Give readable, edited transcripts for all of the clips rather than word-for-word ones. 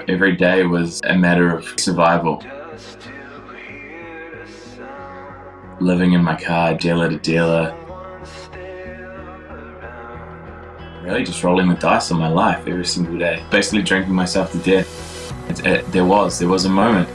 Every day was a matter of survival. Living in my car, dealer to dealer. Really just rolling the dice on my life every single day. Basically drinking myself to death. There was a moment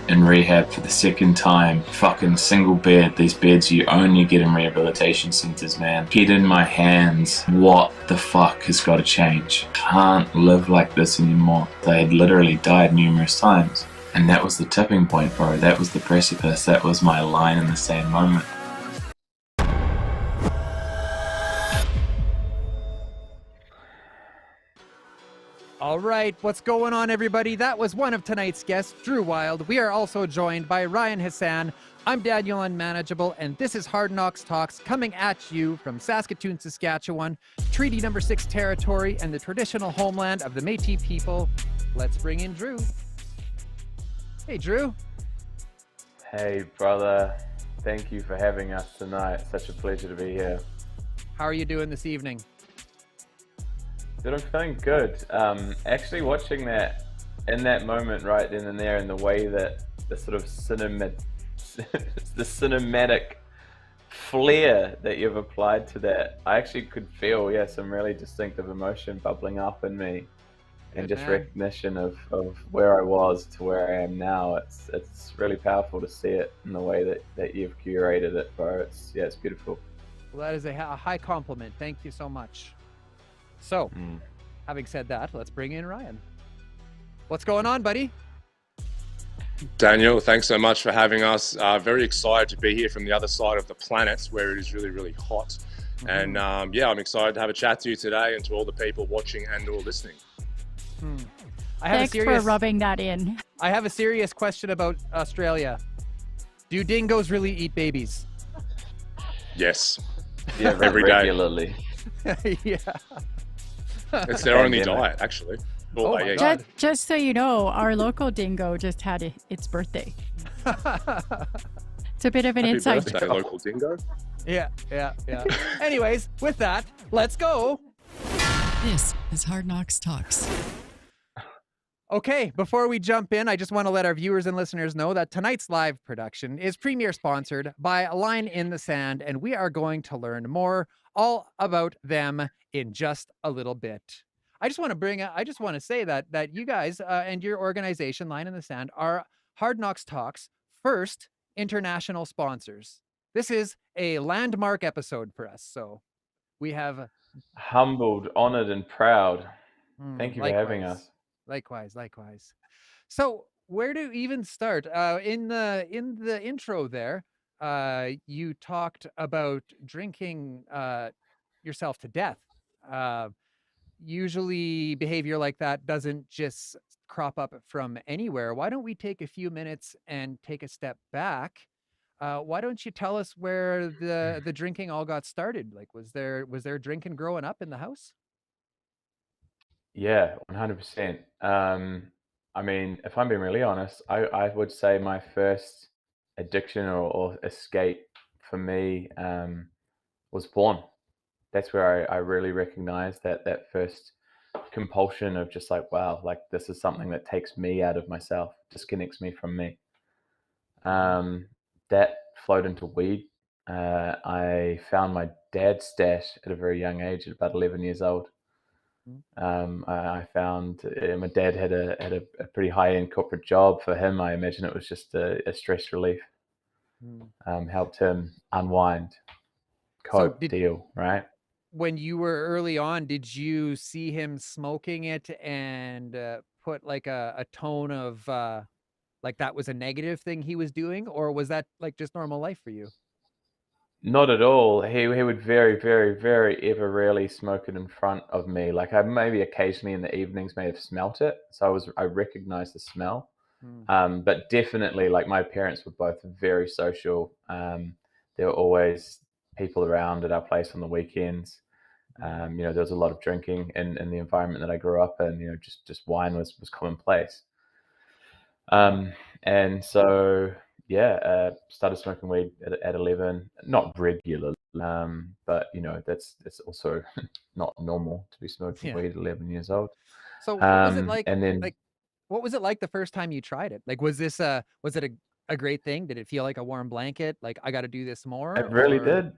in rehab for the second time. Fucking single bed. These beds you only get in rehabilitation centers, man. Head in my hands. What the fuck has got to change? Can't live like this anymore. They had literally died numerous times. And that was the tipping point, bro. That was the precipice. That was my line in the sand moment. All right, what's going on, everybody? That was one of tonight's guests, Drew Wild. We are also joined by Ryan Hassan. I'm Daniel Unmanageable, and this is Hard Knocks Talks, coming at you from Saskatoon, Saskatchewan, Treaty Number 6 territory, and the traditional homeland of the Métis people. Let's bring in Drew. Hey, Drew. Hey, brother. Thank you for having us tonight. Such a pleasure to be here. How are you doing this evening? Dude, I'm feeling good. Actually watching that in that moment right then and there, and the way that the sort of the cinematic flair that you've applied to that, I actually could feel, some really distinctive emotion bubbling up in me, and just recognition of where I was to where I am now. It's really powerful to see it in the way that you've curated it, bro. It's beautiful. Well, that is a high compliment. Thank you so much. So, having said that, let's bring in Ryan. What's going on, buddy? Daniel, thanks so much for having us. Very excited to be here from the other side of the planet where it is really, really hot. And I'm excited to have a chat to you today and to all the people watching and or listening. Thanks for rubbing that in. I have a serious question about Australia. Do dingoes really eat babies? Yes. Yeah, every regularly. day. Yeah. It's their only diet, actually. Oh my God. Just so you know, our local dingo just had its birthday. It's a bit of an Happy inside birthday, local dingo. Yeah. Anyways, with that, let's go. This is Hard Knocks Talks. Okay, before we jump in, I just want to let our viewers and listeners know that tonight's live production is premier sponsored by A Line in the Sand, and we are going to learn more all about them in just a little bit. I just want to say that you guys and your organization, Line in the Sand, are Hard Knocks Talks' first international sponsors. This is a landmark episode for us, so we have Humbled, honored, and proud. Thank you for having us. Likewise. So where to even start? In the intro there, you talked about drinking yourself to death. Usually behavior like that doesn't just crop up from anywhere. Why don't we take a few minutes and take a step back? Why don't you tell us where the drinking all got started? Like, was there drinking growing up in the house? Yeah, 100%. I mean, if I'm being really honest, I would say my first addiction or escape for me was porn. That's where I really recognized that first compulsion of just like, wow, like this is something that takes me out of myself, disconnects me from me. That flowed into weed. I found my dad's stash at a very young age, at about 11 years old. I found my dad had a pretty high-end corporate job. For him, I imagine it was just a stress relief. Helped him unwind, cope, deal, right? When you were early on, did you see him smoking it and put like a tone of like that was a negative thing he was doing, or was that like just normal life for you? Not at all. He would very, very, very ever rarely smoke it in front of me. Like I maybe occasionally in the evenings may have smelt it, so I recognized the smell. But definitely, like my parents were both very social. There were always people around at our place on the weekends. There was a lot of drinking in the environment that I grew up in. Just wine was commonplace. And so started smoking weed at 11, not regularly, But that's also not normal to be smoking Yeah. weed at 11 years old. So what was it like? And then Like, what was it like the first time you tried it? Like, was it a great thing? Did it feel like a warm blanket? Like, I got to do this more, it really or did.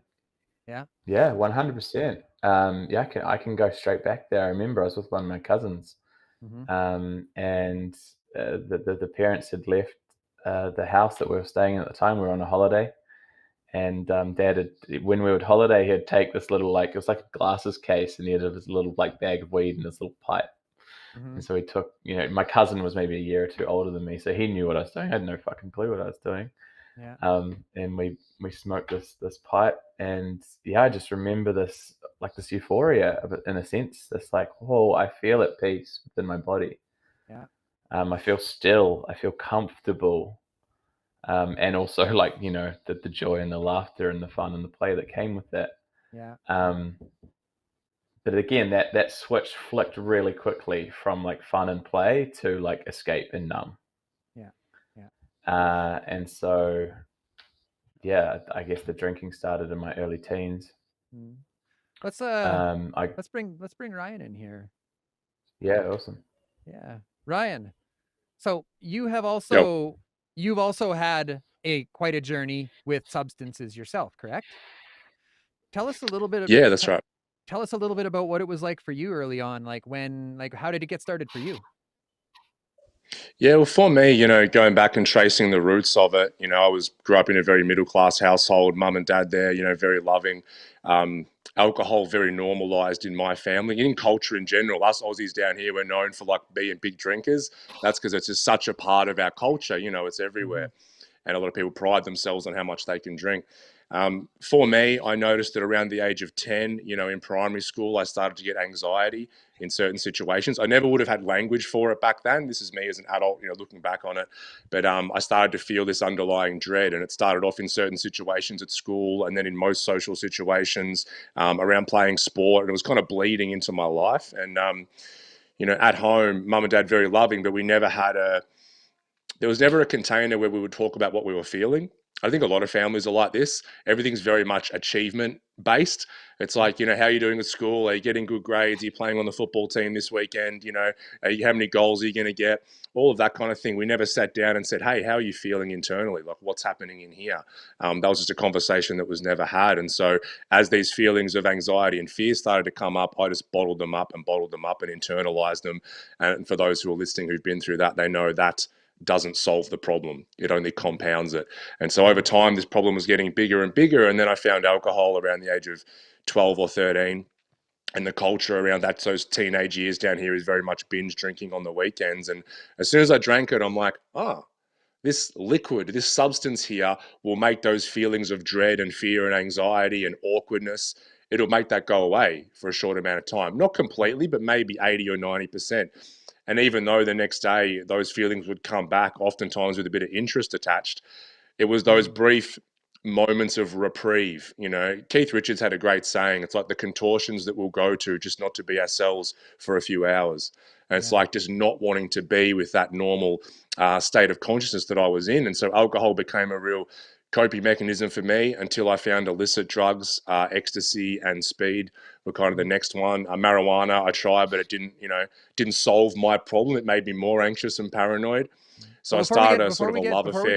yeah? Yeah, 100%. Yeah, I can go straight back there. I remember I was with one of my cousins, Mm-hmm. and the parents had left the house that we were staying in at the time. We were on a holiday, and Dad had, when we would holiday, he'd take this little, like, it was like a glasses case, and he had this little like bag of weed and this little pipe. Mm-hmm. And so he took, my cousin was maybe a year or two older than me, so he knew what I was doing. I had no fucking clue what I was doing. Yeah. And we smoked this pipe, and yeah, I just remember this, like, this euphoria of it, in a sense. This, like, oh, I feel at peace within my body. Yeah. I feel still. I feel comfortable. And also, like, the joy and the laughter and the fun and the play that came with that. Yeah. But again, that switch flicked really quickly from, like, fun and play to, like, escape and numb. Yeah. Yeah. And so, yeah, I guess the drinking started in my early teens. Mm. Let's bring Ryan in here. Yeah, awesome. Yeah, Ryan. So you've Yep. also had quite a journey with substances yourself, correct? Tell us a little bit. Yeah, that's right. Tell us a little bit about what it was like for you early on. Like how did it get started for you? Yeah, well, for me, going back and tracing the roots of it, I grew up in a very middle class household, mum and dad there, very loving. Alcohol very normalized in my family and in culture in general. Us Aussies down here, we're known for, like, being big drinkers. That's because it's just such a part of our culture. It's everywhere. And a lot of people pride themselves on how much they can drink. For me, I noticed that around the age of 10, in primary school, I started to get anxiety in certain situations. I never would have had language for it back then. This is me as an adult, looking back on it. But I started to feel this underlying dread, and it started off in certain situations at school, and then in most social situations, around playing sport. And it was kind of bleeding into my life. And, at home, mum and dad, very loving, but there was never a container where we would talk about what we were feeling. I think a lot of families are like this. Everything's very much achievement based. It's like, how are you doing at school? Are you getting good grades? Are you playing on the football team this weekend? How many goals are you going to get? All of that kind of thing. We never sat down and said, hey, how are you feeling internally? Like, what's happening in here? That was just a conversation that was never had. And so as these feelings of anxiety and fear started to come up, I just bottled them up and internalized them. And for those who are listening who've been through that, they know that doesn't solve the problem. It only compounds it. And so over time, this problem was getting bigger and bigger. And then I found alcohol around the age of 12 or 13. And the culture around that, those teenage years down here, is very much binge drinking on the weekends. And as soon as I drank it, I'm like, this liquid, this substance here will make those feelings of dread and fear and anxiety and awkwardness, it'll make that go away for a short amount of time. Not completely, but maybe 80 or 90%. And even though the next day those feelings would come back, oftentimes with a bit of interest attached, it was those brief moments of reprieve. Keith Richards had a great saying. It's like the contortions that we'll go to just not to be ourselves for a few hours. And it's like just not wanting to be with that normal state of consciousness that I was in. And so alcohol became a real coping mechanism for me until I found illicit drugs, ecstasy and speed were kind of the next one. Marijuana I tried, but it didn't solve my problem. It made me more anxious and paranoid. So I started a sort of a love affair. Before we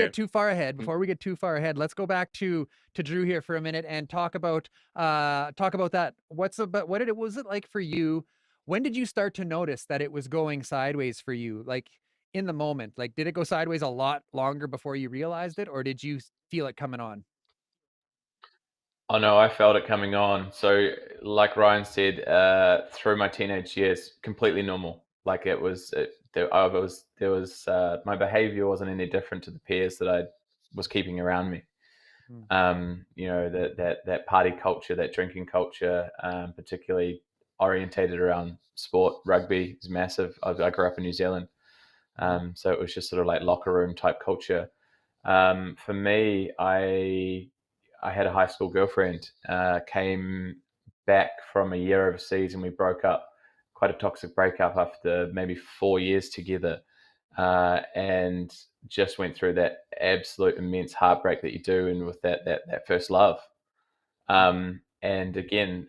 get too far ahead, let's go back to Drew here for a minute and talk about that. Was it like for you? When did you start to notice that it was going sideways for you? Like, in the moment, like, did it go sideways a lot longer before you realized it, or did you feel it coming on? Oh no, I felt it coming on. So, like Ryan said, through my teenage years, completely normal. Like, my behavior wasn't any different to the peers that I was keeping around me. That party culture, that drinking culture, particularly orientated around sport. Rugby is massive. I grew up in New Zealand, so it was just sort of like locker room type culture. For me, I had a high school girlfriend, came back from a year overseas, and we broke up. Quite a toxic breakup after maybe 4 years together, and just went through that absolute immense heartbreak that you do, and with that first love. And again,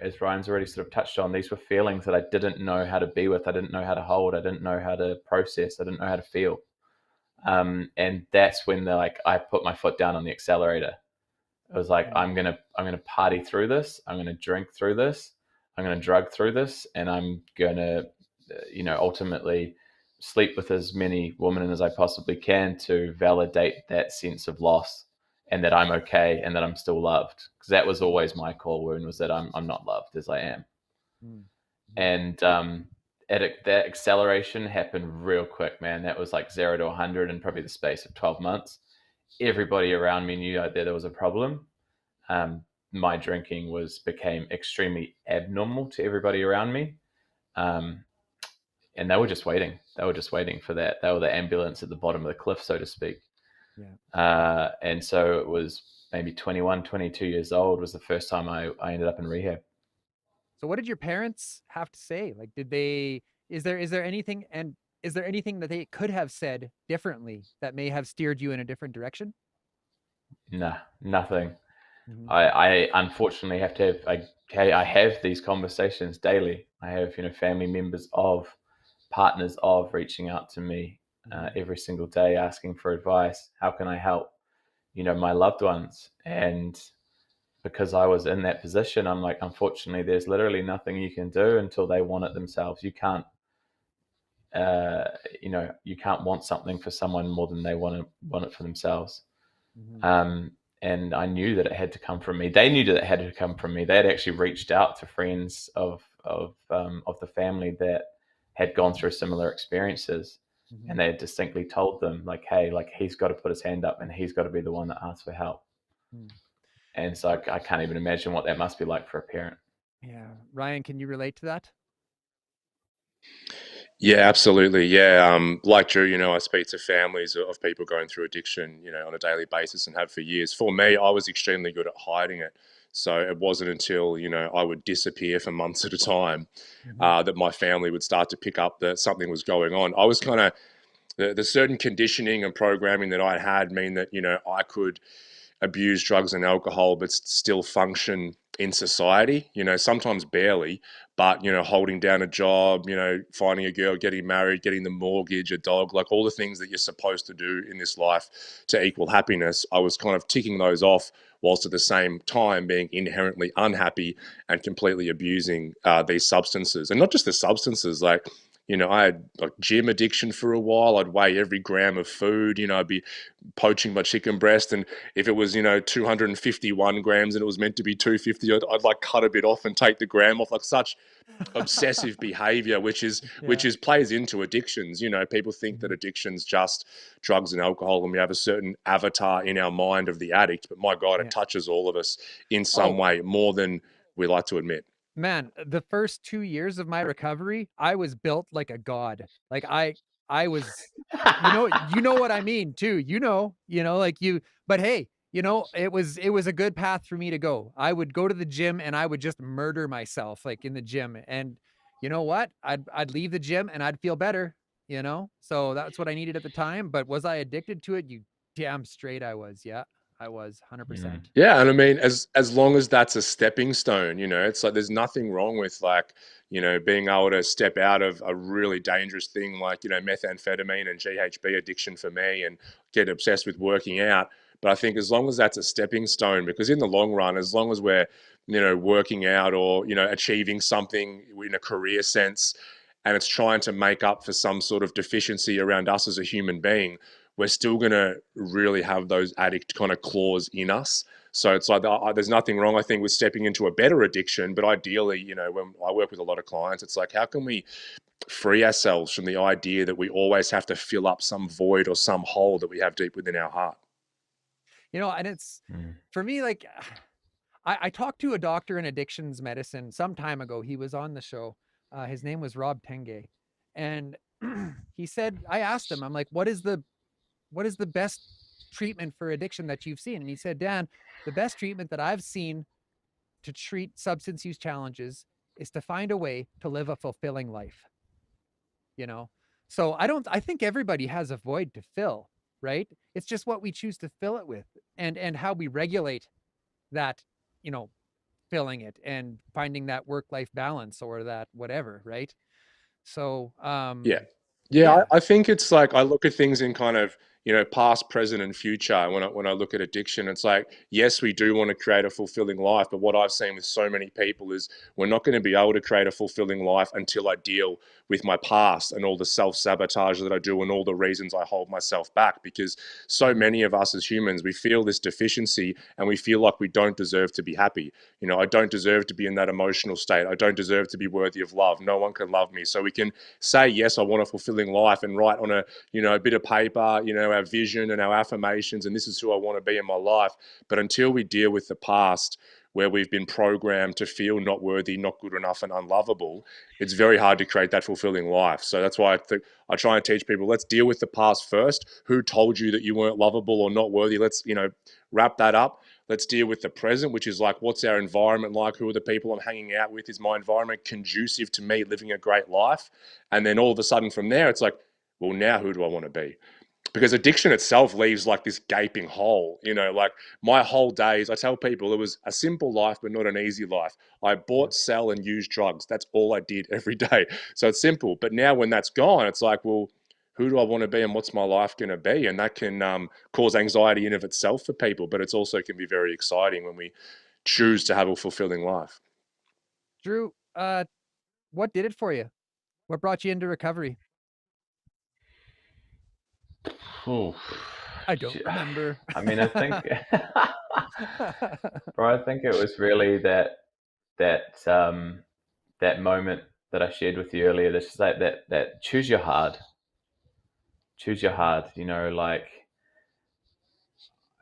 as Ryan's already sort of touched on, these were feelings that I didn't know how to be with. I didn't know how to hold. I didn't know how to process. I didn't know how to feel. And that's when I put my foot down on the accelerator. It was like, I'm gonna party through this. I'm gonna drink through this. I'm gonna drug through this, and I'm gonna, ultimately sleep with as many women as I possibly can to validate that sense of loss, and that I'm okay, and that I'm still loved. Because that was always my core wound, was that I'm not loved as I am. Mm-hmm. And that acceleration happened real quick, man. That was like 0 to 100 in probably the space of 12 months. Everybody around me knew that there was a problem. My drinking became extremely abnormal to everybody around me. And they were just waiting. They were just waiting for that. They were the ambulance at the bottom of the cliff, so to speak. Yeah. And so it was maybe 21, 22 years old was the first time I ended up in rehab. So what did your parents have to say? Like, is there anything that they could have said differently that may have steered you in a different direction? Nah, nothing. Mm-hmm. I unfortunately have to have, I have these conversations daily. I have, family members of, partners of reaching out to me every single day asking for advice. How can I help, my loved ones? And because I was in that position, I'm like, unfortunately, there's literally nothing you can do until they want it themselves. You can't, you can't want something for someone more than they want it for themselves. Mm-hmm. And I knew that it had to come from me. They knew that it had to come from me. They had actually reached out to friends of the family that had gone through similar experiences, Mm-hmm. and they had distinctly told them, like, hey, like, he's got to put his hand up, and he's got to be the one that asks for help. Mm. And so I can't even imagine what that must be like for a parent. Yeah. Ryan, can you relate to that? Yeah, absolutely. Yeah, like Drew, I speak to families of people going through addiction, on a daily basis and have for years. For me, I was extremely good at hiding it. So it wasn't until, I would disappear for months at a time that my family would start to pick up that something was going on. I was kind of, the certain conditioning and programming that I had mean that, I could abuse drugs and alcohol, but still function in society, sometimes barely, but, holding down a job, finding a girl, getting married, getting the mortgage, a dog, like all the things that you're supposed to do in this life to equal happiness. I was kind of ticking those off whilst at the same time being inherently unhappy and completely abusing these substances. And not just the substances, like, I had like gym addiction for a while. I'd weigh every gram of food. I'd be poaching my chicken breast, and if it was 251 grams and it was meant to be 250, I'd like cut a bit off and take the gram off. Like such obsessive behavior, which plays into addictions. People think that addiction's just drugs and alcohol, and we have a certain avatar in our mind of the addict, but my God, it touches all of us in some way more than we like to admit. Man, the first 2 years of my recovery, I was built like a god. Like I was, you know what I mean too. But hey, it was a good path for me to go. I would go to the gym and I would just murder myself like in the gym. And you know what? I'd leave the gym and I'd feel better, So that's what I needed at the time. But was I addicted to it? You damn straight I was. Yeah, I was 100%. Yeah, and I mean, as long as that's a stepping stone, it's like there's nothing wrong with like, being able to step out of a really dangerous thing like, methamphetamine and GHB addiction for me and get obsessed with working out. But I think as long as that's a stepping stone, because in the long run, as long as we're, working out or, achieving something in a career sense, and it's trying to make up for some sort of deficiency around us as a human being, we're still going to really have those addict kind of claws in us. So it's like there's nothing wrong, I think, with stepping into a better addiction. But ideally, when I work with a lot of clients, it's like, how can we free ourselves from the idea that we always have to fill up some void or some hole that we have deep within our heart? And it's for me, like, I talked to a doctor in addictions medicine some time ago. He was on the show. His name was Rob Tenge. And he said, I asked him, I'm like, what is the best treatment for addiction that you've seen? And he said, Dan, the best treatment that I've seen to treat substance use challenges is to find a way to live a fulfilling life. So I think everybody has a void to fill, right? It's just what we choose to fill it with and how we regulate that, you know, filling it and finding that work-life balance or that whatever, right? So, Yeah. Yeah. I think it's like I look at things in kind of, you know, past, present, and future. When I look at addiction, it's like, yes, we do want to create a fulfilling life, but what I've seen with so many people is we're not going to be able to create a fulfilling life until I deal with my past and all the self-sabotage that I do and all the reasons I hold myself back. Because so many of us as humans, we feel this deficiency and we feel like we don't deserve to be happy. You know, I don't deserve to be in that emotional state. I don't deserve to be worthy of love. No one can love me. So we can say, yes, I want a fulfilling life, and write on a, you know, a bit of paper, you know, our vision and our affirmations, and this is who I want to be in my life. But until we deal with the past, where we've been programmed to feel not worthy, not good enough, and unlovable, it's very hard to create that fulfilling life. So that's why I try and teach people, let's deal with the past first. Who told you that you weren't lovable or not worthy? Let's, you know, wrap that up. Let's deal with the present, which is like, what's our environment like? Who are the people I'm hanging out with? Is my environment conducive to me living a great life? And then all of a sudden from there, it's like, well, now who do I want to be? Because addiction itself leaves like this gaping hole, you know, like my whole days, I tell people it was a simple life, but not an easy life. I bought, sell, and use drugs. That's all I did every day. So it's simple. But now when that's gone, it's like, well, who do I want to be and what's my life going to be? And that can cause anxiety in of itself for people, but it's also can be very exciting when we choose to have a fulfilling life. Drew, what did it for you? What brought you into recovery? Ooh. I don't remember. I mean, I think, bro, I think it was really that moment that I shared with you earlier. That's just like that choose your hard. Choose your hard. You know, like,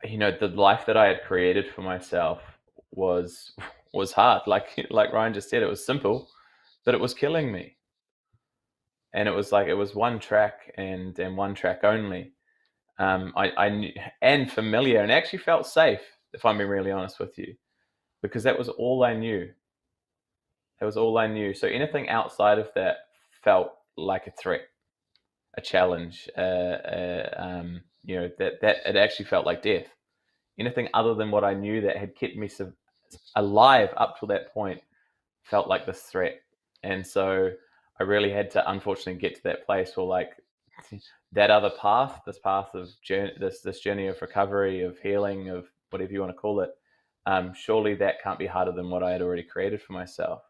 you know, the life that I had created for myself was hard. Like Ryan just said, it was simple, but it was killing me. And it was like it was one track and one track only. I knew, and familiar, and actually felt safe, if I'm being really honest with you, because that was all I knew. That was all I knew. So anything outside of that felt like a threat, a challenge. You know, that it actually felt like death. Anything other than what I knew that had kept me alive up to that point felt like this threat. And so I really had to, unfortunately, get to that place where, like, that other path, this path of this journey of recovery, of healing, of whatever you want to call it, surely that can't be harder than what I had already created for myself.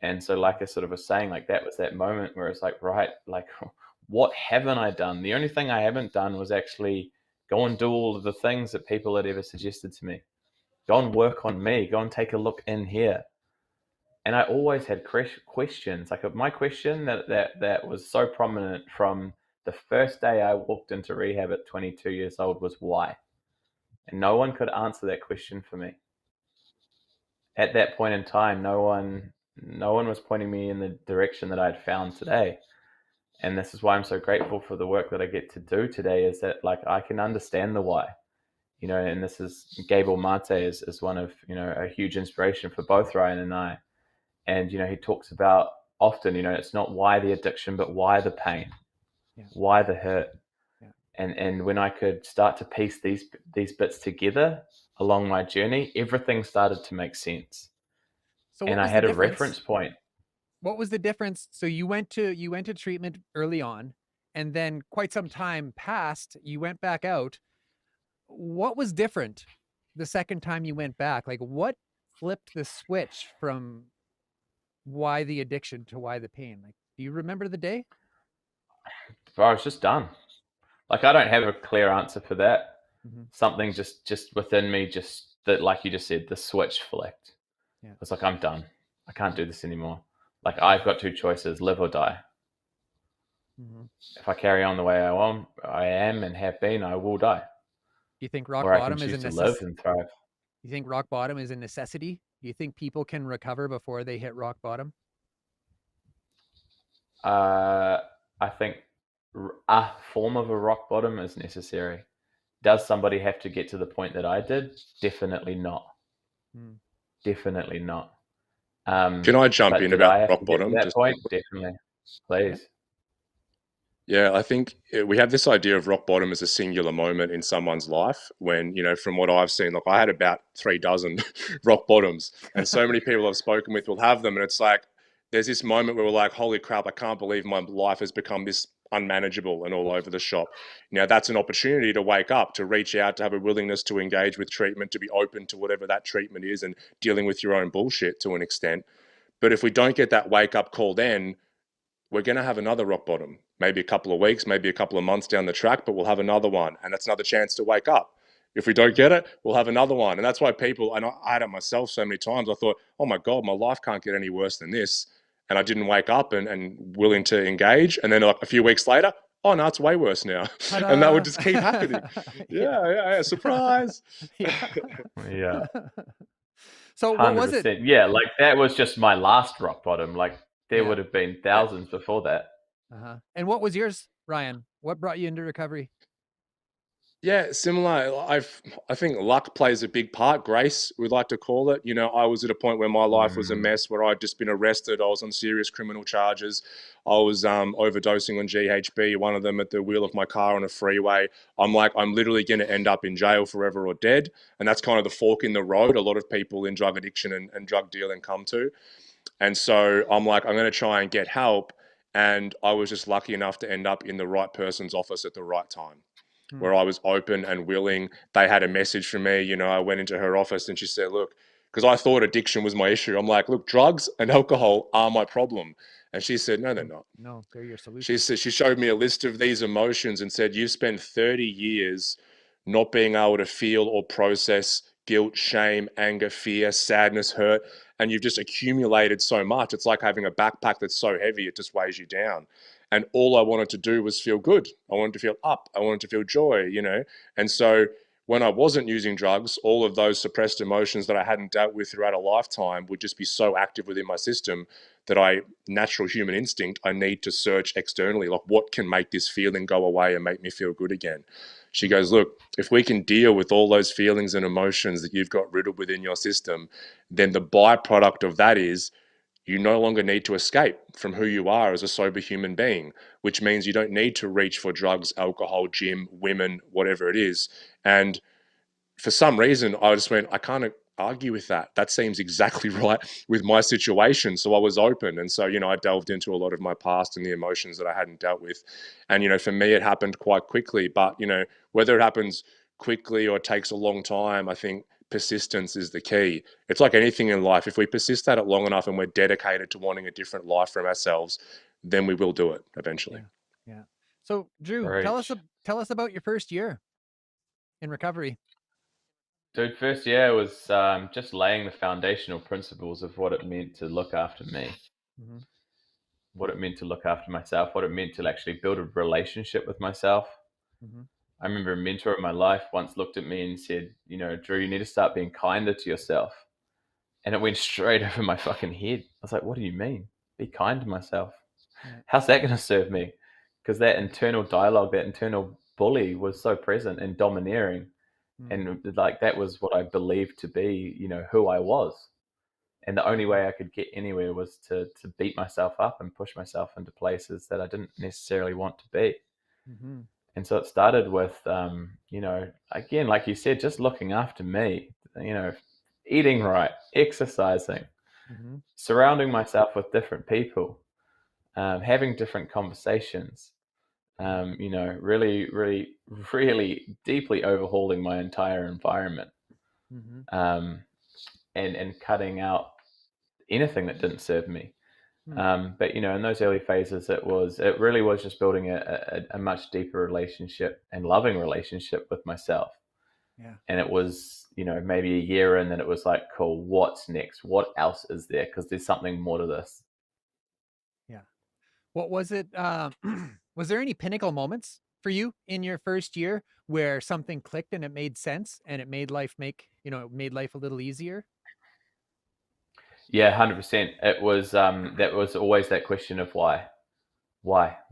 And so, like I sort of was saying, like, that was that moment where it's like, right, like, what haven't I done? The only thing I haven't done was actually go and do all of the things that people had ever suggested to me. Go and work on me. Go and take a look in here. And I always had questions. Like, my question that was so prominent from the first day I walked into rehab at 22 years old was why? And no one could answer that question for me. At that point in time, no one was pointing me in the direction that I'd found today. And this is why I'm so grateful for the work that I get to do today, is that, like, I can understand the why. You know, and this is Gabor Mate is one of, you know, a huge inspiration for both Ryan and I. And, you know, he talks about often, you know, it's not why the addiction, but why the pain, why the hurt. Yeah. And when I could start to piece these bits together along my journey, everything started to make sense. So and I had a reference point. What was the difference? So you went to treatment early on, and then quite some time passed, you went back out. What was different the second time you went back? Like, what flipped the switch from why the addiction to why the pain? Like, do you remember the day? I was just done. Like, I don't have a clear answer for that. Mm-hmm. Something just within me, just that, like you just said, the switch flicked. Yeah. It's like, I'm done. I can't do this anymore. Like, I've got two choices: live or die. Mm-hmm. If I carry on the way I am and have been, I will die. You think rock bottom is a necessity? Live and thrive. You think rock bottom is a necessity? Do you think people can recover before they hit rock bottom? I think a form of a rock bottom is necessary. Does somebody have to get to the point that I did? Definitely not. Definitely not. Can I jump in about rock bottom? That point, definitely, please. Yeah, I think we have this idea of rock bottom as a singular moment in someone's life when, from what I've seen, look, I had about 3 dozen rock bottoms, and so many people I've spoken with will have them. And it's like, there's this moment where we're like, holy crap, I can't believe my life has become this unmanageable and all over the shop. That's an opportunity to wake up, to reach out, to have a willingness to engage with treatment, to be open to whatever that treatment is and dealing with your own bullshit to an extent. But if we don't get that wake up call, then we're going to have another rock bottom, maybe a couple of weeks, maybe a couple of months down the track, but we'll have another one. And that's another chance to wake up. If we don't get it, we'll have another one. And that's why people, and I had it myself so many times, I thought, oh my God, my life can't get any worse than this. And I didn't wake up and willing to engage. And then like a few weeks later, oh no, it's way worse now. Ta-da. And that would just keep happening. Yeah, surprise. Yeah. So what was it? 100%. Yeah, like that was just my last rock bottom. Like there would have been thousands before that. And what was yours, Ryan? What brought you into recovery? Yeah, similar. I think luck plays a big part. Grace, we like to call it. I was at a point where my life was a mess, where I'd just been arrested. I was on serious criminal charges. I was overdosing on GHB, one of them at the wheel of my car on a freeway. I'm like, I'm literally going to end up in jail forever or dead. And that's kind of the fork in the road a lot of people in drug addiction and drug dealing come to. And so I'm like, I'm going to try and get help. And I was just lucky enough to end up in the right person's office at the right time, where I was open and willing. They had a message for me. I went into her office and she said, look, because I thought addiction was my issue. I'm like, look, drugs and alcohol are my problem. And she said, no, they're not. No, they're your solution. She said, she showed me a list of these emotions and said, you've spent 30 years not being able to feel or process guilt, shame, anger, fear, sadness, hurt, and you've just accumulated so much. It's like having a backpack that's so heavy, it just weighs you down. And all I wanted to do was feel good. I wanted to feel up. I wanted to feel joy, And so when I wasn't using drugs, all of those suppressed emotions that I hadn't dealt with throughout a lifetime would just be so active within my system that natural human instinct, I need to search externally, like what can make this feeling go away and make me feel good again. She goes, look, if we can deal with all those feelings and emotions that you've got riddled within your system, then the byproduct of that is you no longer need to escape from who you are as a sober human being, which means you don't need to reach for drugs, alcohol, gym, women, whatever it is. And for some reason, I just went, I can't argue with that. That seems exactly right with my situation. So I was open. And so, I delved into a lot of my past and the emotions that I hadn't dealt with. And, for me, it happened quite quickly. But, whether it happens quickly or it takes a long time, I think persistence is the key. It's like anything in life. If we persist at it long enough and we're dedicated to wanting a different life from ourselves, then we will do it eventually. Yeah. So Drew, tell us about your first year in recovery. Dude, first year was just laying the foundational principles of what it meant to look after me, what it meant to look after myself, what it meant to actually build a relationship with myself. I remember a mentor in my life once looked at me and said, Drew, you need to start being kinder to yourself. And it went straight over my fucking head. I was like, what do you mean? Be kind to myself? How's that going to serve me? Because that internal dialogue, that internal bully was so present and domineering. And like, that was what I believed to be, who I was. And the only way I could get anywhere was to beat myself up and push myself into places that I didn't necessarily want to be. And so it started with, again, like you said, just looking after me, eating right, exercising, surrounding myself with different people, having different conversations, really, really, really deeply overhauling my entire environment, and cutting out anything that didn't serve me. But in those early phases, it really was just building a much deeper relationship and loving relationship with myself. And it was, maybe a year in, then it was like, cool, what's next? What else is there? Because there's something more to this. Yeah. What was it? Was there any pinnacle moments for you in your first year where something clicked and it made sense and it made life a little easier? Yeah, 100%. It was, that was always that question of why. No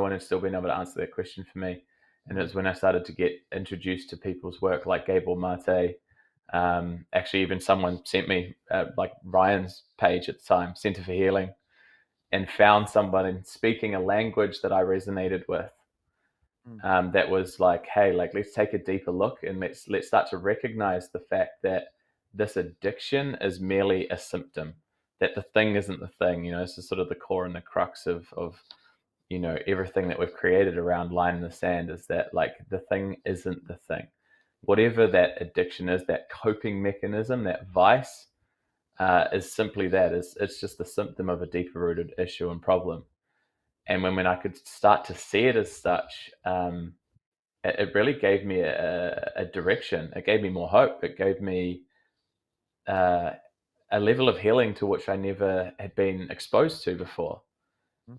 one has still been able to answer that question for me. And it was when I started to get introduced to people's work like Gabor Mate. Actually, even someone sent me, like Ryan's page at the time, Center for Healing. and found someone speaking a language that I resonated with. That was like, hey, like, let's take a deeper look and let's start to recognize the fact that this addiction is merely a symptom, that the thing isn't the thing. This is sort of the core and the crux of everything that we've created around line in the sand, is that like the thing isn't the thing. Whatever that addiction is, that coping mechanism, that vice, is simply that. It's just a symptom of a deeper rooted issue and problem. And when I could start to see it as such, it really gave me a direction. It gave me more hope. It gave me a level of healing to which I never had been exposed to before.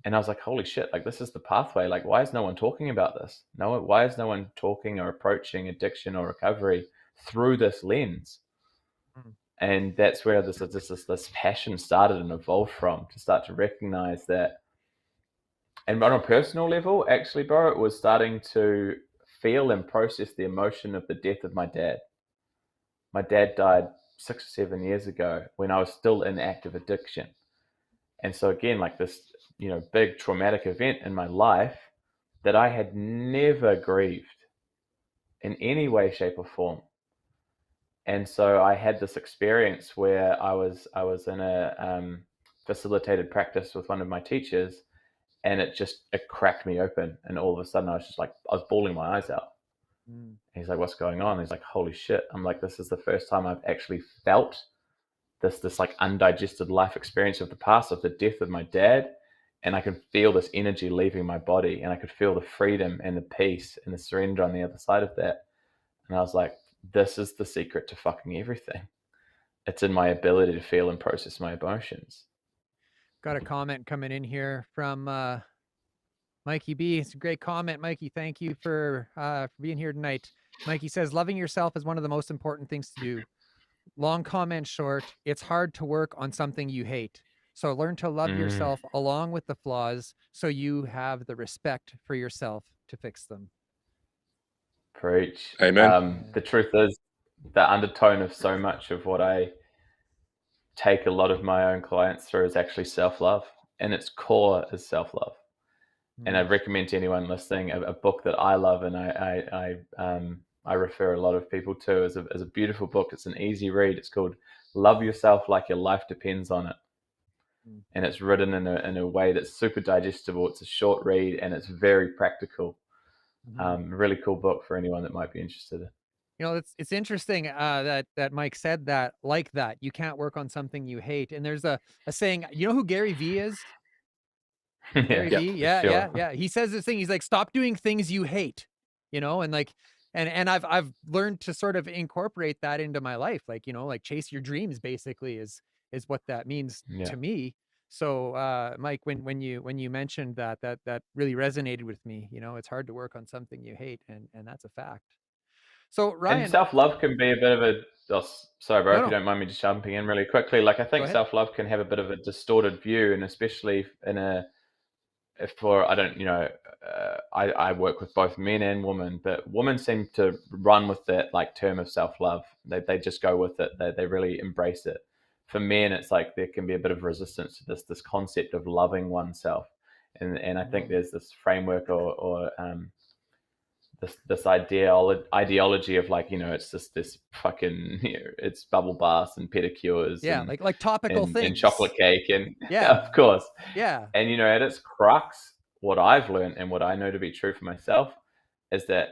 And I was like, holy shit, like this is the pathway. Like, why is no one talking about this? Why is no one talking or approaching addiction or recovery through this lens? And that's where this passion started and evolved from, to start to recognize that. And on a personal level, actually, bro, it was starting to feel and process the emotion of the death of my dad. My dad died 6 or 7 years ago when I was still in active addiction. And so again, like this, big traumatic event in my life that I had never grieved in any way, shape or form. And so I had this experience where I was in a facilitated practice with one of my teachers, and it cracked me open. And all of a sudden I was bawling my eyes out. And he's like, what's going on? He's like, holy shit. I'm like, this is the first time I've actually felt this like undigested life experience of the past, of the death of my dad. And I can feel this energy leaving my body, and I could feel the freedom and the peace and the surrender on the other side of that. And I was like, this is the secret to fucking everything. It's in my ability to feel and process my emotions. Got a comment coming in here from Mikey B. It's a great comment, Mikey. Thank you for being here tonight. Mikey says, loving yourself is one of the most important things to do. Long comment short, it's hard to work on something you hate. So learn to love yourself along with the flaws, so you have the respect for yourself to fix them. Preach. Amen. The truth is, the undertone of so much of what I take a lot of my own clients through is actually self-love, and its core is self-love. And I'd recommend to anyone listening a book that I love, and I refer a lot of people to as a beautiful book. It's an easy read. It's called Love Yourself Like Your Life Depends on It. And it's written in a way that's super digestible. It's a short read, and it's very practical. Really cool book for anyone that might be interested. It's interesting that Mike said that, like that. You can't work on something you hate. And there's a saying, you know who Gary Vee is? Gary Vee? Yeah. He says this thing. He's like, stop doing things you hate, and like, and I've learned to sort of incorporate that into my life. Like, like chase your dreams basically is what that means to me. So, Mike, when you mentioned that really resonated with me. It's hard to work on something you hate, and that's a fact. So Ryan, and self-love can be a bit of a, sorry bro, No, if you don't mind me just jumping in really quickly. Like, I think self-love can have a bit of a distorted view, and especially I work with both men and women, but women seem to run with that like term of self-love. They just go with it. They really embrace it. For men, it's like there can be a bit of resistance to this concept of loving oneself, and I think there's this framework or this ideology of like, it's just this fucking, it's bubble baths and pedicures, and like topical things, and chocolate cake, and of course, and at its crux, what I've learned and what I know to be true for myself is that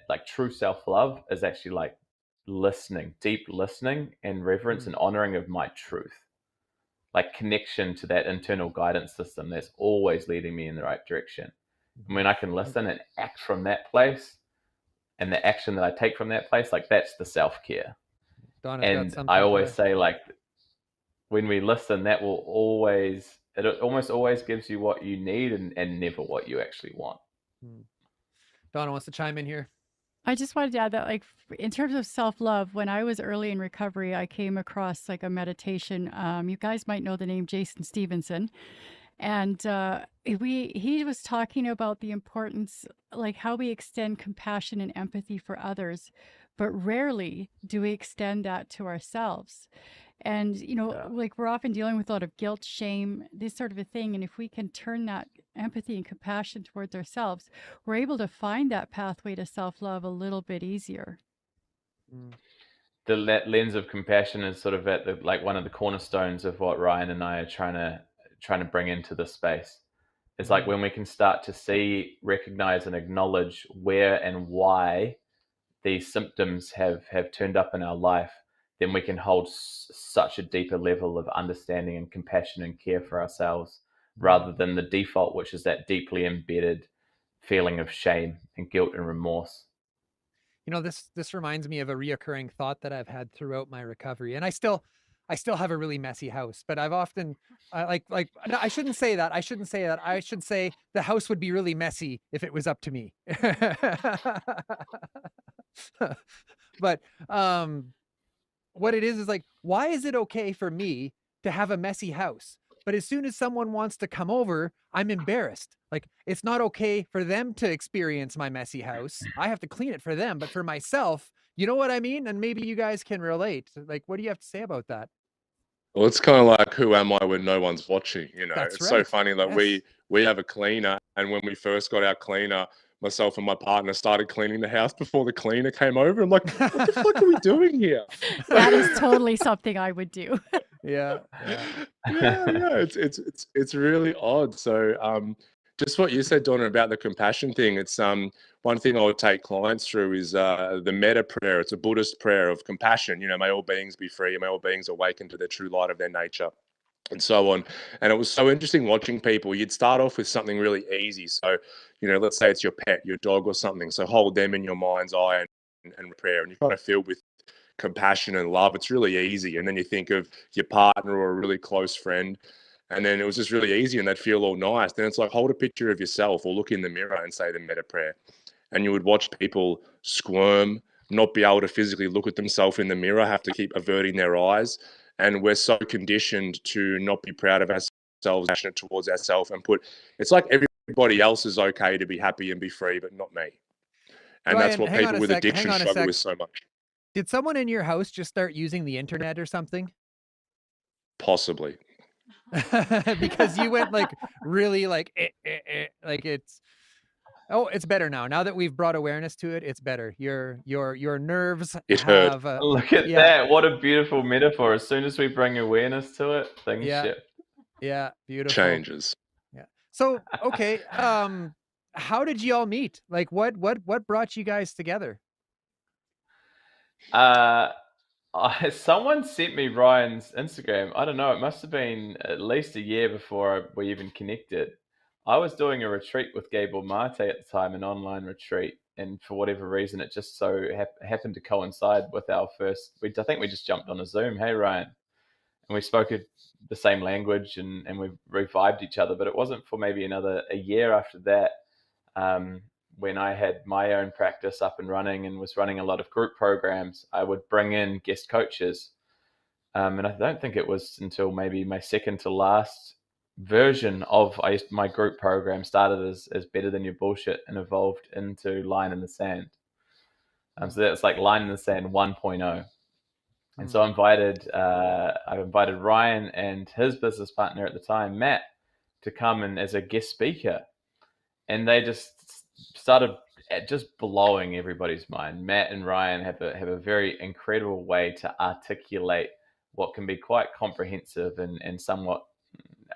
like true self-love is actually like listening, deep listening and reverence and honoring of my truth, like connection to that internal guidance system that's always leading me in the right direction. And when I can listen and act from that place, and the action that I take from that place, like that's the self-care. And I always say, like, when we listen, that will almost always gives you what you need and never what you actually want. Donna wants to chime in here. I just wanted to add that, like, in terms of self-love, when I was early in recovery, I came across like a meditation. You guys might know the name Jason Stevenson. And he was talking about the importance, like how we extend compassion and empathy for others, but rarely do we extend that to ourselves. And, you know, Yeah. like we're often dealing with a lot of guilt, shame, this sort of a thing. And if we can turn that empathy and compassion towards ourselves, we're able to find that pathway to self-love a little bit easier. The lens of compassion is sort of at the, like, one of the cornerstones of what Ryan and I are trying to bring into this space. It's like when we can start to see, recognize, and acknowledge where and why these symptoms have turned up in our life, then we can hold such a deeper level of understanding and compassion and care for ourselves, rather than the default, which is that deeply embedded feeling of shame and guilt and remorse. You know, this reminds me of a reoccurring thought that I've had throughout my recovery, and I still have a really messy house, but I've often no, I shouldn't say that. I shouldn't say that. I should say the house would be really messy if it was up to me. But what it is like, why is it okay for me to have a messy house? But as soon as someone wants to come over, I'm embarrassed. Like, it's not okay for them to experience my messy house. I have to clean it for them. But for myself, you know what I mean? And maybe you guys can relate. Like, what do you have to say about that? Well, it's kind of like, who am I when no one's watching? You know, That's it's so right. funny that Yes. we have a cleaner, and when we first got our cleaner, myself and my partner started cleaning the house before the cleaner came over. I'm like, what the fuck are we doing here? That is totally something I would do. Yeah. Yeah. Yeah. It's really odd. So, just what you said, Donna, about the compassion thing. It's one thing I would take clients through is the metta prayer. It's a Buddhist prayer of compassion. You know, may all beings be free, may all beings awaken to the true light of their nature, and so on. And it was so interesting watching people. You'd start off with something really easy. So, you know, let's say it's your pet, your dog or something. So hold them in your mind's eye and prayer, and you kind of feel with compassion and love. It's really easy. And then you think of your partner or a really close friend, and then it was just really easy and they'd feel all nice. Then it's like, hold a picture of yourself or look in the mirror and say the metta prayer. And you would watch people squirm, not be able to physically look at themselves in the mirror, have to keep averting their eyes. And we're so conditioned to not be proud of ourselves, passionate towards ourselves, and it's like everybody else is okay to be happy and be free, but not me. And that's Ryan, what hang on people a with sec. Hang addiction on a struggle sec. with so much. Did someone in your house just start using the internet or something? Possibly. Because you went like really like like it's it's better now. Now that we've brought awareness to it, it's better. Your nerves It hurt. have Look at yeah, that. What a beautiful metaphor. As soon as we bring awareness to it, things yeah, shift. yeah, beautiful. Changes. Yeah. So, okay, how did you all meet? Like what brought you guys together? Someone sent me Ryan's Instagram. I don't know. It must have been at least a year before we even connected. I was doing a retreat with Gabor Mate at the time, an online retreat, and for whatever reason, it just so happened to coincide with our first. I think we just jumped on a Zoom. Hey, Ryan, and we spoke the same language, and we revived each other. But it wasn't for maybe a year after that, when I had my own practice up and running and was running a lot of group programs. I would bring in guest coaches, and I don't think it was until maybe my second to last version of my group program started as Better Than Your Bullshit and evolved into Line in the Sand. So that's like Line in the Sand 1.0. And so I invited Ryan and his business partner at the time, Matt, to come in as a guest speaker. And they just started just blowing everybody's mind. Matt and Ryan have a very incredible way to articulate what can be quite comprehensive and somewhat,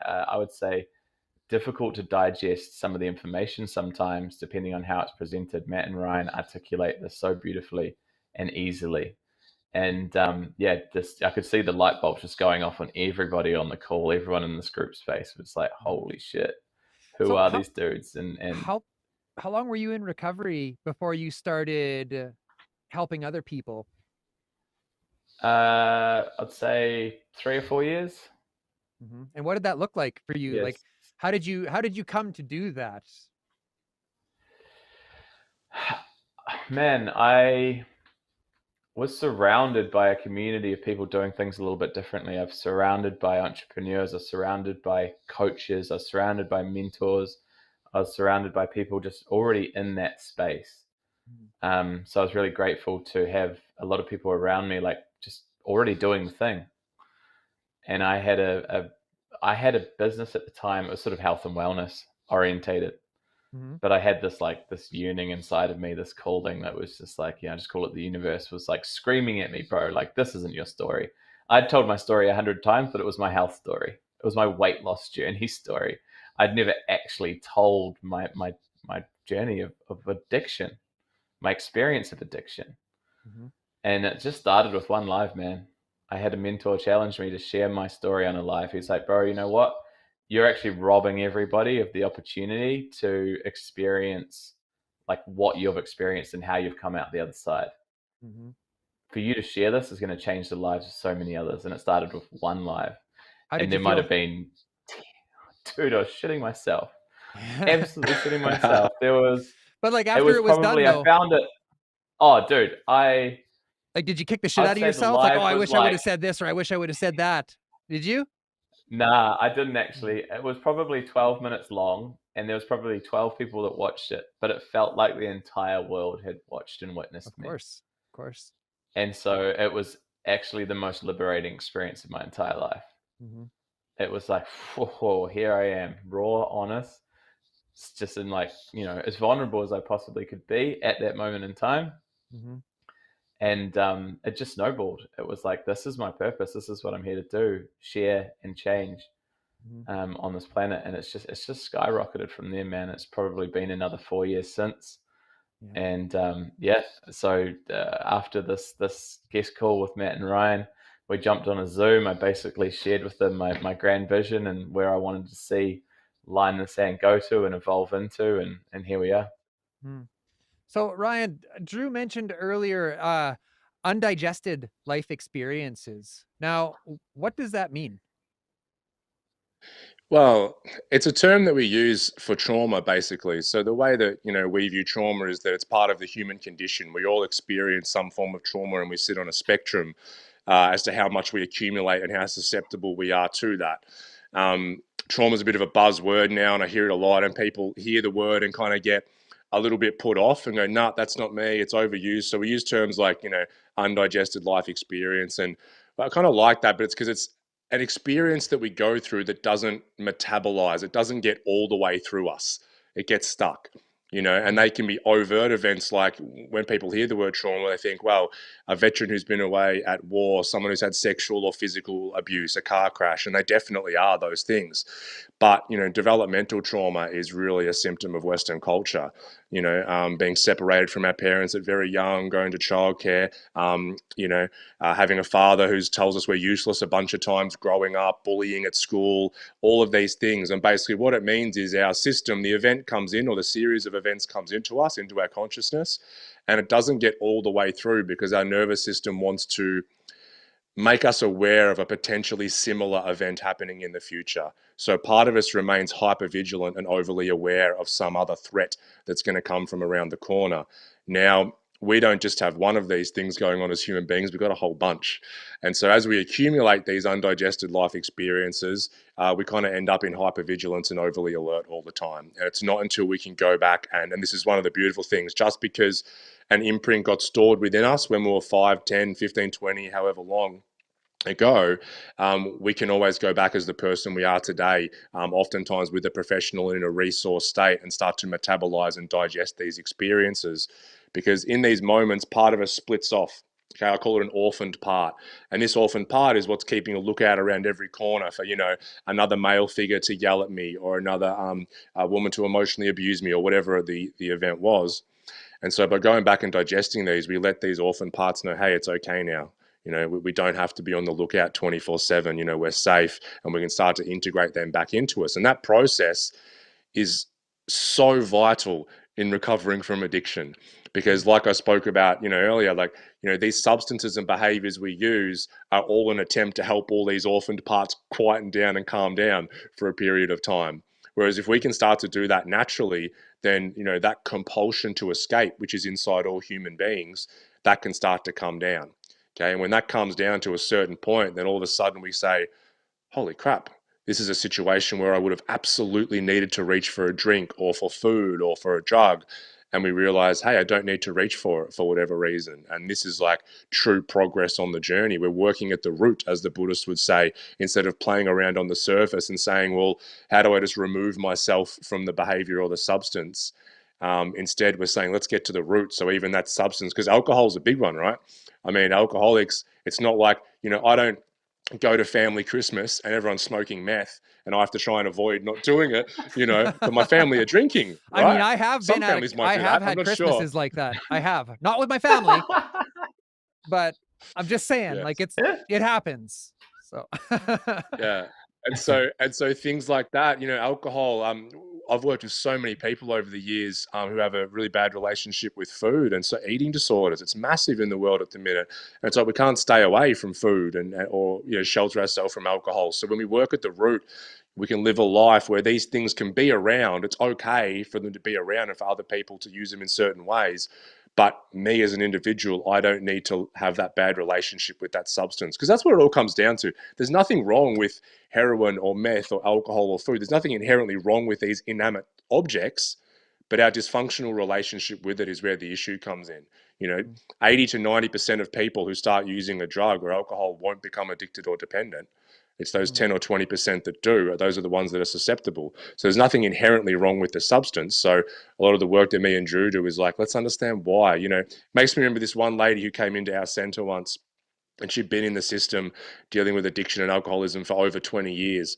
I would say, difficult to digest some of the information sometimes, depending on how it's presented. Matt and Ryan articulate this so beautifully and easily. And I could see the light bulbs just going off on everybody on the call, everyone in this group's face. It was like, holy shit, who So are these dudes? And how long were you in recovery before you started helping other people? I'd say 3 or 4 years. And what did that look like for you? Yes. Like, how did you come to do that? Man, I was surrounded by a community of people doing things a little bit differently. I've surrounded by entrepreneurs, I was surrounded by coaches, I was surrounded by mentors, I was surrounded by people just already in that space. So I was really grateful to have a lot of people around me, like just already doing the thing. and I had a business at the time. It was sort of health and wellness orientated, but I had this yearning inside of me, this calling that was just like, I just call it the universe was like screaming at me, bro, like, this isn't your story. I'd told my story 100 times, but it was my health story. It was my weight loss journey story. I'd never actually told my journey of addiction, my experience of addiction. And it just started with one live, man. I had a mentor challenge me to share my story on a live. He's like, bro, you know what? You're actually robbing everybody of the opportunity to experience like what you've experienced and how you've come out the other side. For you to share this is going to change the lives of so many others. And it started with one live. And there might have been, dude, I was shitting myself. Absolutely shitting myself. There was, but like after it was probably, done, though, I found it. Oh, dude, like, did you kick the shit out of yourself? Like, oh, I wish I would have said this, or I wish I would have said that. Did you? Nah, I didn't actually. It was probably 12 minutes long, and there was probably 12 people that watched it, but it felt like the entire world had watched and witnessed me. Of course. And so it was actually the most liberating experience of my entire life. It was like, whoa, here I am, raw, honest, just in like, as vulnerable as I possibly could be at that moment in time. And it just snowballed. It was like, this is my purpose. This is what I'm here to do, share and change on this planet. And it's just skyrocketed from there, man. It's probably been another 4 years since. And so after this guest call with Matt and Ryan, we jumped on a Zoom. I basically shared with them my grand vision and where I wanted to see Line in the Sand go to and evolve into, and here we are. So Ryan, Drew mentioned earlier undigested life experiences. Now, what does that mean? Well, it's a term that we use for trauma, basically. So the way that, we view trauma is that it's part of the human condition. We all experience some form of trauma, and we sit on a spectrum as to how much we accumulate and how susceptible we are to that. Trauma is a bit of a buzzword now, and I hear it a lot, and people hear the word and kind of get a little bit put off and go, nah, that's not me, it's overused. So we use terms like, undigested life experience. And I kind of like that, but it's because it's an experience that we go through that doesn't metabolize. It doesn't get all the way through us. It gets stuck, and they can be overt events. Like when people hear the word trauma, they think, well, a veteran who's been away at war, someone who's had sexual or physical abuse, a car crash, and they definitely are those things. But, developmental trauma is really a symptom of Western culture, being separated from our parents at very young, going to childcare, having a father who tells us we're useless a bunch of times growing up, bullying at school, all of these things. And basically what it means is our system, the event comes in, or the series of events comes into us, into our consciousness, and it doesn't get all the way through because our nervous system wants to make us aware of a potentially similar event happening in the future. So part of us remains hypervigilant and overly aware of some other threat that's going to come from around the corner. Now, we don't just have one of these things going on as human beings, we've got a whole bunch. And so as we accumulate these undigested life experiences, we kind of end up in hypervigilance and overly alert all the time. And it's not until we can go back, and this is one of the beautiful things, just because an imprint got stored within us when we were 5, 10, 15, 20, however long ago, we can always go back as the person we are today, oftentimes with a professional in a resource state, and start to metabolize and digest these experiences. Because in these moments, part of us splits off. Okay, I call it an orphaned part. And this orphaned part is what's keeping a lookout around every corner for, another male figure to yell at me, or another a woman to emotionally abuse me, or whatever the event was. And so by going back and digesting these, we let these orphan parts know, hey, it's okay now. We don't have to be on the lookout 24/7. We're safe, and we can start to integrate them back into us. And that process is so vital in recovering from addiction, because like I spoke about, earlier, these substances and behaviors we use are all an attempt to help all these orphaned parts quieten down and calm down for a period of time. Whereas if we can start to do that naturally, then, that compulsion to escape, which is inside all human beings, that can start to come down. Okay, and when that comes down to a certain point, then all of a sudden we say, holy crap, this is a situation where I would have absolutely needed to reach for a drink or for food or for a drug. and we realize, hey, I don't need to reach for it for whatever reason. And this is like true progress on the journey. We're working at the root, as the Buddhists would say, instead of playing around on the surface and saying, well, how do I just remove myself from the behavior or the substance? Instead, we're saying, let's get to the root. So even that substance, because alcohol is a big one, right? I mean, alcoholics, it's not like, I don't go to family Christmas and everyone's smoking meth and I have to try and avoid not doing it, but my family are drinking, right? I mean, I have Some been families might I do have that. I'm had not Christmases sure. like that. I have. Not with my family, but I'm just saying, Yes. like it happens. So Yeah. And so things like that, alcohol, I've worked with so many people over the years who have a really bad relationship with food, and so eating disorders, it's massive in the world at the minute. And so we can't stay away from food or shelter ourselves from alcohol. So when we work at the root, we can live a life where these things can be around. It's okay for them to be around and for other people to use them in certain ways. But me as an individual, I don't need to have that bad relationship with that substance, because that's what it all comes down to. There's nothing wrong with heroin or meth or alcohol or food. There's nothing inherently wrong with these inanimate objects, but our dysfunctional relationship with it is where the issue comes in. 80 to 90% of people who start using a drug or alcohol won't become addicted or dependent. It's those 10 or 20% that do. Those are the ones that are susceptible. So there's nothing inherently wrong with the substance. So a lot of the work that me and Drew do is like, let's understand why. Makes me remember this one lady who came into our center once, and she'd been in the system dealing with addiction and alcoholism for over 20 years.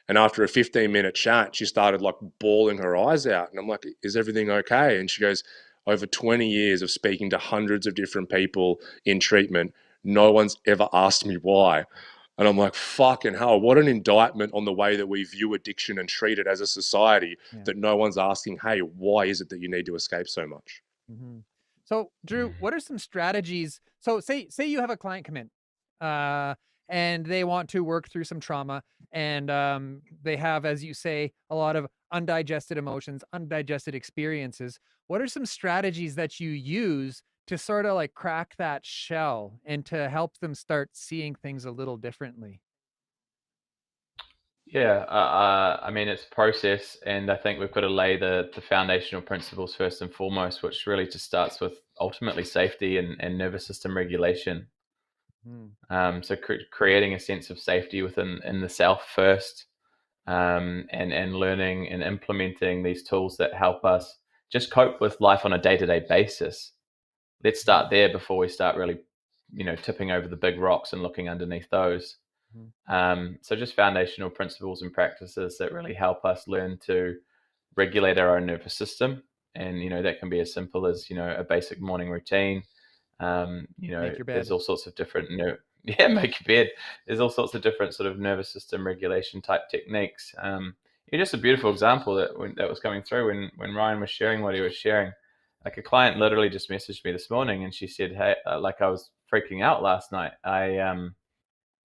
And after a 15-minute chat, she started like bawling her eyes out. And I'm like, is everything okay? And she goes, over 20 years of speaking to hundreds of different people in treatment, no one's ever asked me why. And I'm like, fucking hell, what an indictment on the way that we view addiction and treat it as a society, that no one's asking, hey, why is it that you need to escape so much? Mm-hmm. So, Drew, what are some strategies? So, say you have a client come in, and they want to work through some trauma, and they have, as you say, a lot of undigested emotions, undigested experiences. What are some strategies that you use to sort of like crack that shell and to help them start seeing things a little differently? Yeah, I mean, it's a process, and I think we've got to lay the foundational principles first and foremost, which really just starts with ultimately safety and nervous system regulation. So creating a sense of safety in the self first, and learning and implementing these tools that help us just cope with life on a day-to-day basis. Let's start there before we start really, tipping over the big rocks and looking underneath those. So just foundational principles and practices that really help us learn to regulate our own nervous system. And, that can be as simple as, a basic morning routine. Make your bed. There's all sorts of different, make your bed. There's all sorts of different sort of nervous system regulation type techniques. Just a beautiful example that was coming through when Ryan was sharing what he was sharing. Like a client literally just messaged me this morning and she said, hey, like I was freaking out last night.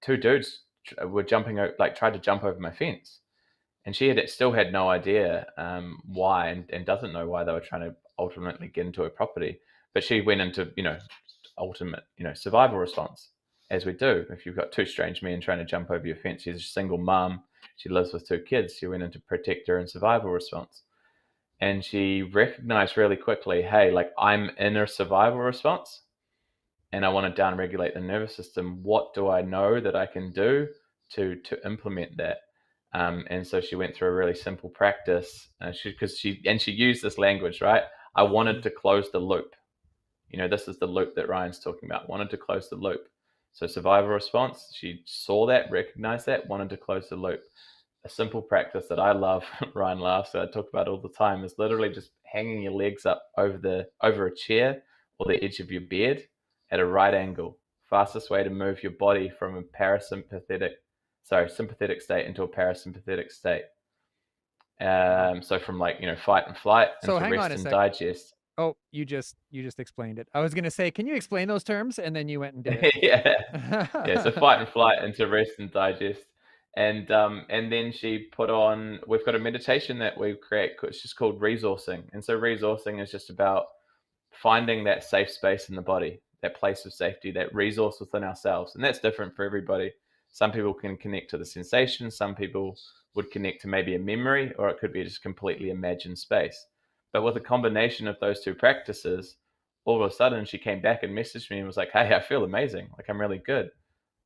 Two dudes were tried to jump over my fence, and she still had no idea why, and doesn't know why they were trying to ultimately get into her property. But she went into ultimate survival response, as we do. If you've got two strange men trying to jump over your fence, she's a single mum, she lives with two kids, she went into protector and survival response. And she recognized really quickly, hey, like I'm in a survival response and I want to downregulate the nervous system. What do I know that I can do to implement that? And so she went through a really simple practice. She used this language, right? I wanted to close the loop. This is the loop that Ryan's talking about. Wanted to close the loop. So survival response. She saw that, recognized that, wanted to close the loop. A simple practice that I love, Ryan laughs, that I talk about all the time, is literally just hanging your legs up over a chair or the edge of your bed at a right angle. Fastest way to move your body from a sympathetic state into a parasympathetic state. So from fight and flight So into hang on rest a and sec. digest. Oh, you just explained it. I was going to say, can you explain those terms? And then you went and did it. Yeah. So fight and flight into rest and digest. And then she we've got a meditation that we create. It's just called resourcing. And so resourcing is just about finding that safe space in the body, that place of safety, that resource within ourselves. And that's different for everybody. Some people can connect to the sensation. Some people would connect to maybe a memory, or it could be just completely imagined space. But with a combination of those two practices, all of a sudden she came back and messaged me and was like, hey, I feel amazing. Like, I'm really good.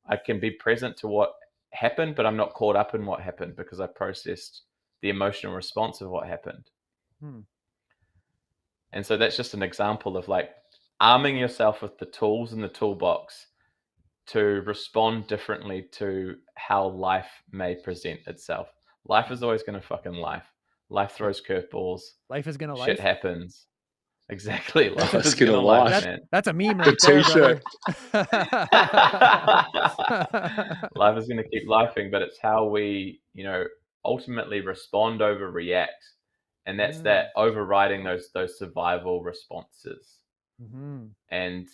I can be present to what happened, but I'm not caught up in what happened because I processed the emotional response of what happened. And so that's just an example of like arming yourself with the tools in the toolbox to respond differently to how life may present itself. Life is always going to fucking life. Life throws curveballs. Life is gonna Shit life. happens. Exactly. Life Life's is gonna gonna life, life. man. That's a meme The right there, t-shirt. brother. Life is going to keep lifing, but it's how we, ultimately respond over react. And that's that overriding those survival responses. And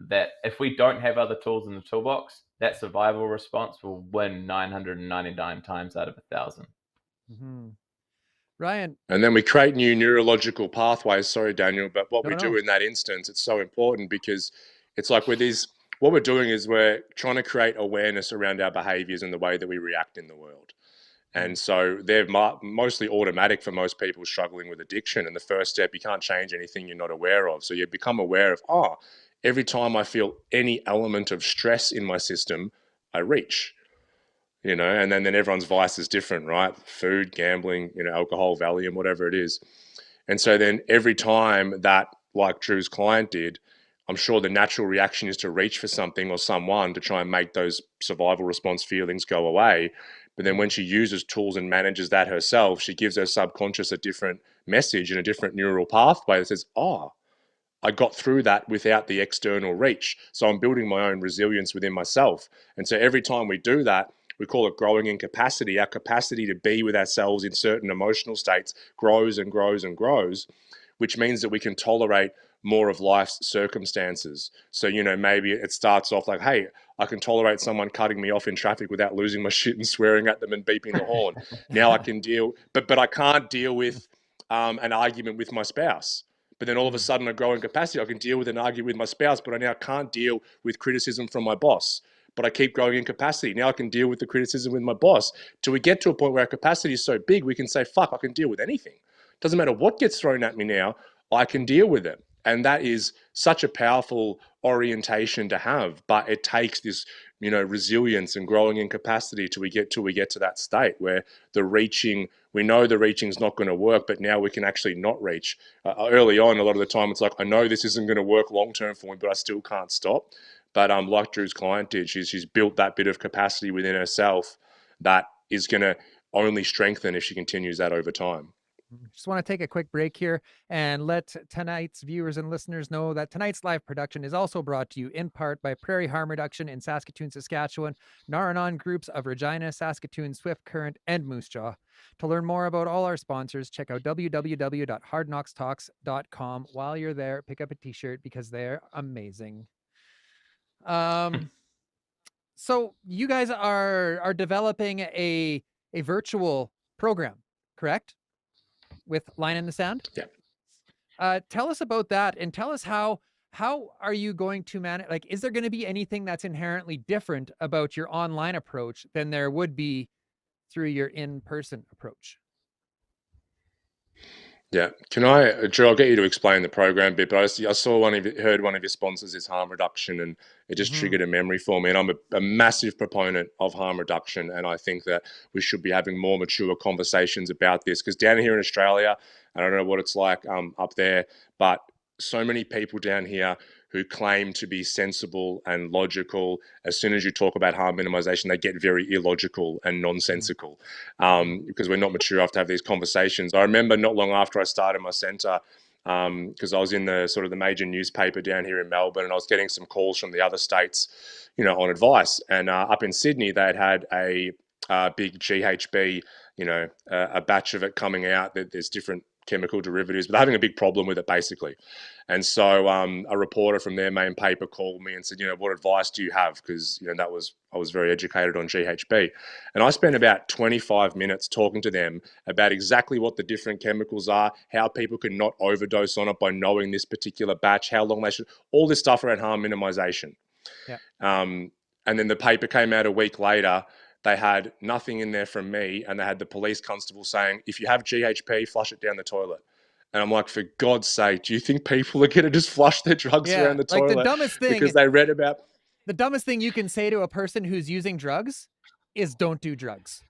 that if we don't have other tools in the toolbox, that survival response will win 999 times out of 1,000. Ryan. And then we create new neurological pathways. Sorry, Daniel, but what we No. do in that instance, it's so important because it's like with these, what we're doing is we're trying to create awareness around our behaviors and the way that we react in the world. And so they're mostly automatic for most people struggling with addiction. And the first step, you can't change anything you're not aware of. So you become aware of, every time I feel any element of stress in my system, I reach. And then everyone's vice is different, right? Food, gambling, alcohol, Valium, whatever it is. And so then every time that, like Drew's client did, I'm sure the natural reaction is to reach for something or someone to try and make those survival response feelings go away. But then when she uses tools and manages that herself, she gives her subconscious a different message and a different neural pathway that says, I got through that without the external reach. So I'm building my own resilience within myself. And so every time we do that, we call it growing in capacity. Our capacity to be with ourselves in certain emotional states grows and grows and grows, which means that we can tolerate more of life's circumstances. So, maybe it starts off like, hey, I can tolerate someone cutting me off in traffic without losing my shit and swearing at them and beeping the horn. Now I can deal, but I can't deal with an argument with my spouse. But then all of a sudden I grow in capacity. I can deal with an argument with my spouse, but I now can't deal with criticism from my boss. But I keep growing in capacity. Now I can deal with the criticism with my boss till we get to a point where our capacity is so big, we can say, fuck, I can deal with anything. Doesn't matter what gets thrown at me now, I can deal with it. And that is such a powerful orientation to have, but it takes this, resilience and growing in capacity till we get to that state where we know the reaching is not going to work, but now we can actually not reach. Early on, a lot of the time, it's like, I know this isn't going to work long term for me, but I still can't stop. But like Drew's client did, she's built that bit of capacity within herself that is going to only strengthen if she continues that over time. Just want to take a quick break here and let tonight's viewers and listeners know that tonight's live production is also brought to you in part by Prairie Harm Reduction in Saskatoon, Saskatchewan, Naranon groups of Regina, Saskatoon, Swift Current, and Moose Jaw. To learn more about all our sponsors, check out www.hardknockstalks.com. While you're there, pick up a t-shirt because they're amazing. So you guys are developing a virtual program, correct? With Line in the Sand? Yeah. Tell us about that and tell us how are you going to manage, like, is there going to be anything that's inherently different about your online approach than there would be through your in-person approach? Yeah. Drew, I'll get you to explain the program a bit, but I saw heard one of your sponsors is harm reduction, and it just triggered a memory for me. And I'm a massive proponent of harm reduction. And I think that we should be having more mature conversations about this, because down here in Australia, I don't know what it's like up there, but so many people down here who claim to be sensible and logical, as soon as you talk about harm minimization, they get very illogical and nonsensical, because we're not mature enough to have these conversations. I remember not long after I started my centre, because I was in the major newspaper down here in Melbourne, and I was getting some calls from the other states, on advice. And up in Sydney, they had a big GHB, a batch of it coming out. That there's different chemical derivatives, but they're having a big problem with it, basically. And so a reporter from their main paper called me and said, what advice do you have? Because, I was very educated on GHB. And I spent about 25 minutes talking to them about exactly what the different chemicals are, how people can not overdose on it by knowing this particular batch, how long they should, all this stuff around harm minimization. Yeah. And then the paper came out a week later. They had nothing in there from me, and they had the police constable saying, if you have GHB, flush it down the toilet. And I'm like, for God's sake, do you think people are going to just flush their drugs around the like toilet because they read about... The dumbest thing you can say to a person who's using drugs is don't do drugs.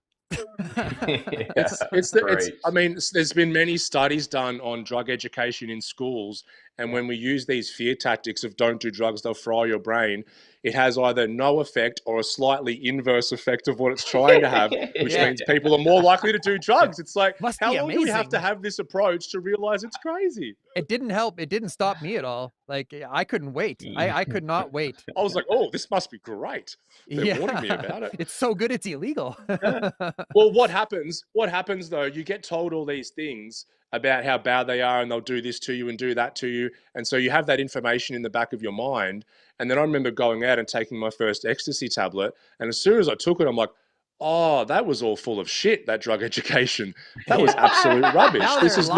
I mean, there's been many studies done on drug education in schools, and when we use these fear tactics of don't do drugs, they'll fry your brain, it has either no effect or a slightly inverse effect of what it's trying to have, which means people are more likely to do drugs. It's like, how long do we have to have this approach to realize it's crazy? It didn't help. It didn't stop me at all. Like, I couldn't wait. I could not wait. I was like, oh, this must be great. They're warning me about it. It's so good, it's illegal. Well, what happens though, you get told all these things about how bad they are, and they'll do this to you and do that to you. And so you have that information in the back of your mind. And then I remember going out and taking my first ecstasy tablet. And as soon as I took it, I'm like, oh, that was all full of shit, that drug education. That was absolute rubbish. This is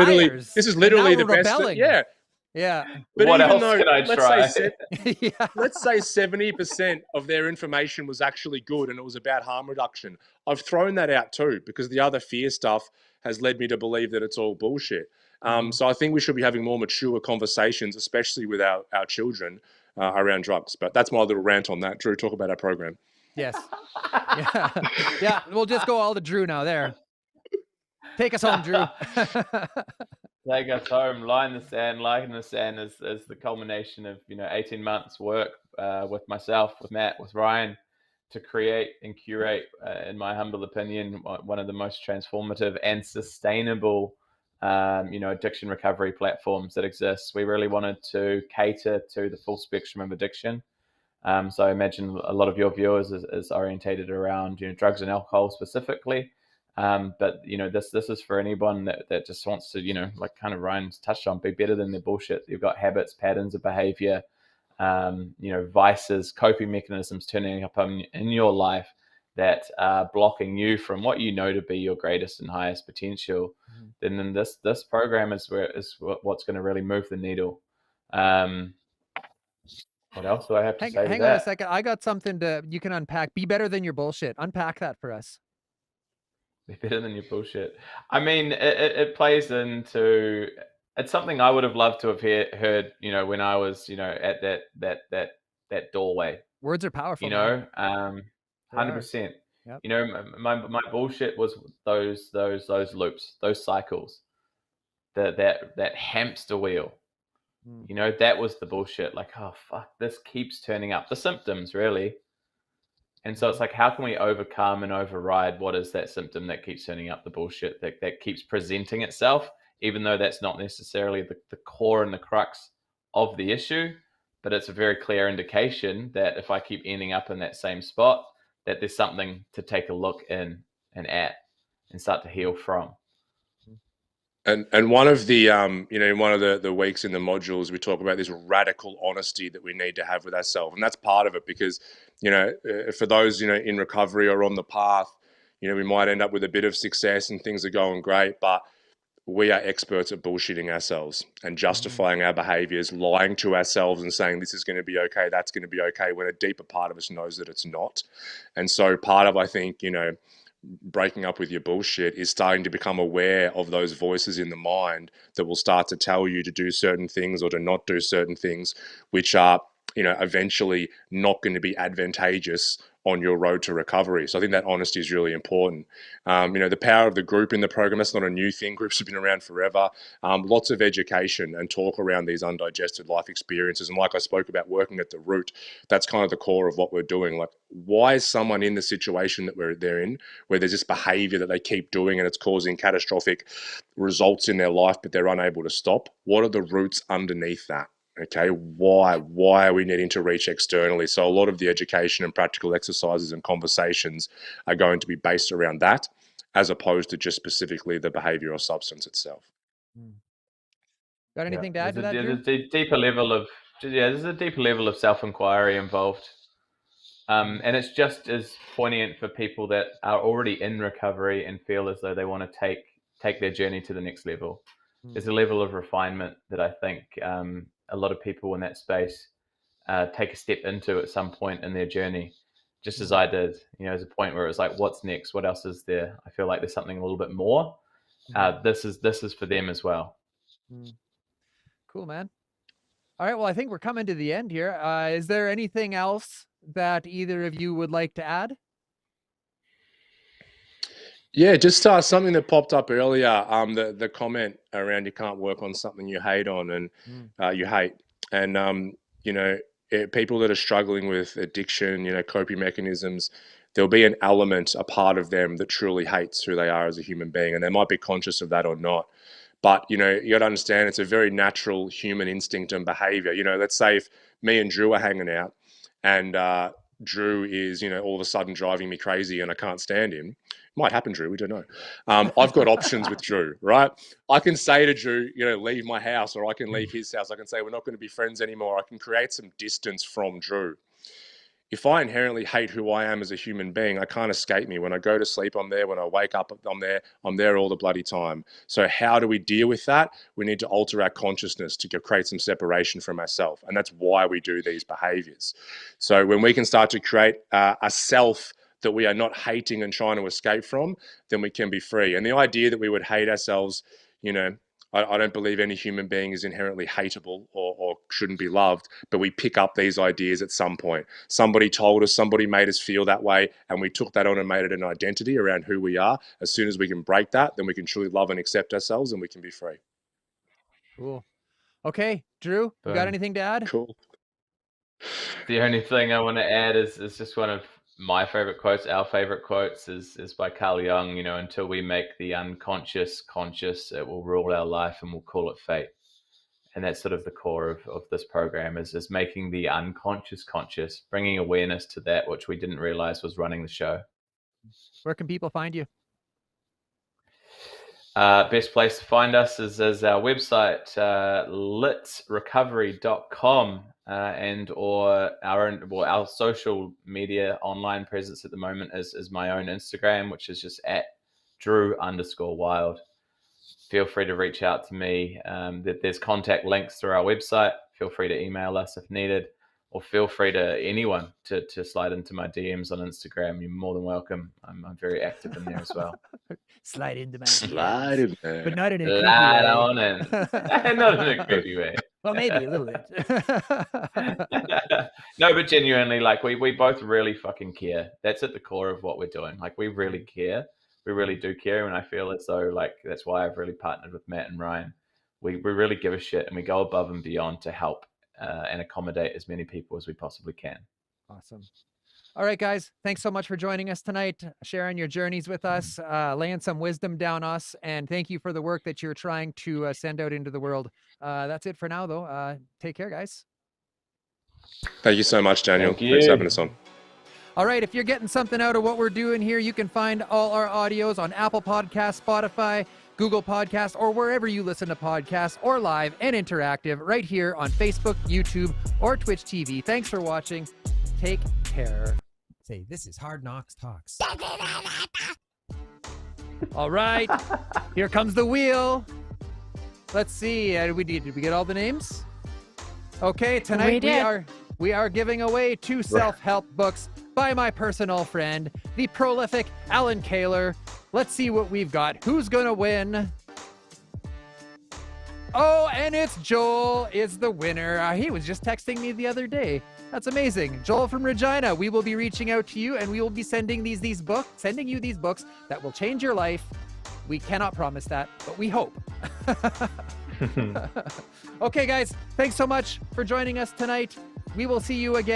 literally the best. Yeah. But what even else though, can I try? let's say 70% of their information was actually good and it was about harm reduction, I've thrown that out too, because the other fear stuff has led me to believe that it's all bullshit. So I think we should be having more mature conversations, especially with our children, around drugs. But that's my little rant on that. Drew, talk about our program. Yes. Yeah. We'll just go all to Drew now. There. Take us home, Drew. Take us home. Line in the sand is the culmination of 18 months work with myself, with Matt, with Ryan, to create and curate, in my humble opinion, one of the most transformative and sustainable addiction recovery platforms that exists. We really wanted to cater to the full spectrum of addiction. So I imagine a lot of your viewers is orientated around drugs and alcohol specifically. But this is for anyone that just wants to, like kind of Ryan's touched on, be better than their bullshit. You've got habits, patterns of behavior, vices, coping mechanisms turning up in your life that are blocking you from what you know to be your greatest and highest potential. Then this program is what's going to really move the needle. What else do I have to say? Hang on a second. I got something you can unpack. Be better than your bullshit. Unpack that for us. Be better than your bullshit. I mean, it plays into. It's something I would have loved to have heard. When I was, at that doorway. Words are powerful. 100%. My bullshit was those loops, those cycles, that hamster wheel. That was the bullshit. Like, oh fuck, this keeps turning up. The symptoms, really. And so it's like, how can we overcome and override what is that symptom that keeps turning up, the bullshit that keeps presenting itself, even though that's not necessarily the core and the crux of the issue, but it's a very clear indication that if I keep ending up in that same spot, that there's something to take a look in and at and start to heal from. And one of the in one of the weeks in the modules, we talk about this radical honesty that we need to have with ourselves, and that's part of it, because for those in recovery or on the path, we might end up with a bit of success and things are going great, but we are experts at bullshitting ourselves and justifying our behaviors, lying to ourselves and saying this is going to be okay, that's going to be okay, when a deeper part of us knows that it's not. And so part of, I think, breaking up with your bullshit is starting to become aware of those voices in the mind that will start to tell you to do certain things or to not do certain things, which are eventually not going to be advantageous on your road to recovery. So I think that honesty is really important. The power of the group in the program, that's not a new thing. Groups have been around forever. Lots of education and talk around these undigested life experiences. And like I spoke about, working at the root, that's kind of the core of what we're doing. Like, why is someone in the situation that they're in, where there's this behavior that they keep doing and it's causing catastrophic results in their life, but they're unable to stop? What are the roots underneath that? Okay, why are we needing to reach externally? So a lot of the education and practical exercises and conversations are going to be based around that, as opposed to just specifically the behavior or substance itself. Got anything to add to that, Drew? There's a deeper level of self-inquiry involved. And it's just as poignant for people that are already in recovery and feel as though they want to take their journey to the next level. There's a level of refinement that I think a lot of people in that space take a step into at some point in their journey, just as I did. There's a point where it was like, what's next? What else is there? I feel like there's something a little bit more. This is for them as well. Cool, man. All right, well, I think we're coming to the end here. Is there anything else that either of you would like to add? Yeah, just something that popped up earlier. The comment around you can't work on something you hate on and you hate, and people that are struggling with addiction, coping mechanisms, there'll be an element, a part of them that truly hates who they are as a human being, and they might be conscious of that or not. But you got to understand it's a very natural human instinct and behavior. Let's say if me and Drew are hanging out, and Drew is, all of a sudden driving me crazy and I can't stand him. Might happen, Drew. We don't know. I've got options with Drew, right? I can say to Drew, leave my house, or I can leave his house. I can say we're not going to be friends anymore. I can create some distance from Drew. If I inherently hate who I am as a human being, I can't escape me. When I go to sleep, I'm there. When I wake up, I'm there all the bloody time. So how do we deal with that? We need to alter our consciousness to create some separation from ourselves. And that's why we do these behaviors. So when we can start to create a self that we are not hating and trying to escape from, then we can be free. And the idea that we would hate ourselves, I don't believe any human being is inherently hateable or shouldn't be loved, but we pick up these ideas at some point. Somebody told us, somebody made us feel that way, and we took that on and made it an identity around who we are. As soon as we can break that, then we can truly love and accept ourselves, and we can be free. Cool. Okay, Drew, you got anything to add? Cool. The only thing I want to add is just one of my favorite quotes, our favorite quotes, is by Carl Jung. Until we make the unconscious conscious, it will rule our life, and we'll call it fate. And that's sort of the core of this program is making the unconscious conscious, bringing awareness to that which we didn't realize was running the show. Where can people find you? Best place to find us is our website, litrecovery.com, and or our social media online presence at the moment is my own Instagram, which is just at Drew_Wild. Feel free to reach out to me. There's contact links through our website. Feel free to email us if needed, or feel free to anyone to slide into my DMs on Instagram. You're more than welcome. I'm very active in there as well. Slide into my Slide in there. But not in a creepy Slide way. on in. Not in a creepy way. Well, maybe a little bit. No, but genuinely, we both really fucking care. That's at the core of what we're doing. We really care. We really do care, and I feel as though that's why I've really partnered with Matt and Ryan. We really give a shit, and we go above and beyond to help and accommodate as many people as we possibly can. Awesome. All right, guys. Thanks so much for joining us tonight, sharing your journeys with us, laying some wisdom down us, and thank you for the work that you're trying to send out into the world. That's it for now, though. Take care, guys. Thank you so much, Daniel. Thank you. Thanks for having us on. All right, if you're getting something out of what we're doing here, you can find all our audios on Apple Podcasts, Spotify, Google Podcasts, or wherever you listen to podcasts, or live and interactive right here on Facebook, YouTube, or Twitch TV. Thanks for watching. Take care. Say, this is Hard Knocks Talks. All right, here comes the wheel. Let's see. Did we get all the names? Okay, tonight we are giving away 2 self-help books by my personal friend, the prolific Alan Kaler. Let's see what we've got. Who's gonna win? Oh, and it's Joel is the winner. He was just texting me the other day. That's amazing. Joel from Regina. We will be reaching out to you, and we will be sending you these books that will change your life. We cannot promise that, but we hope. Okay, guys, thanks so much for joining us tonight. We will see you again.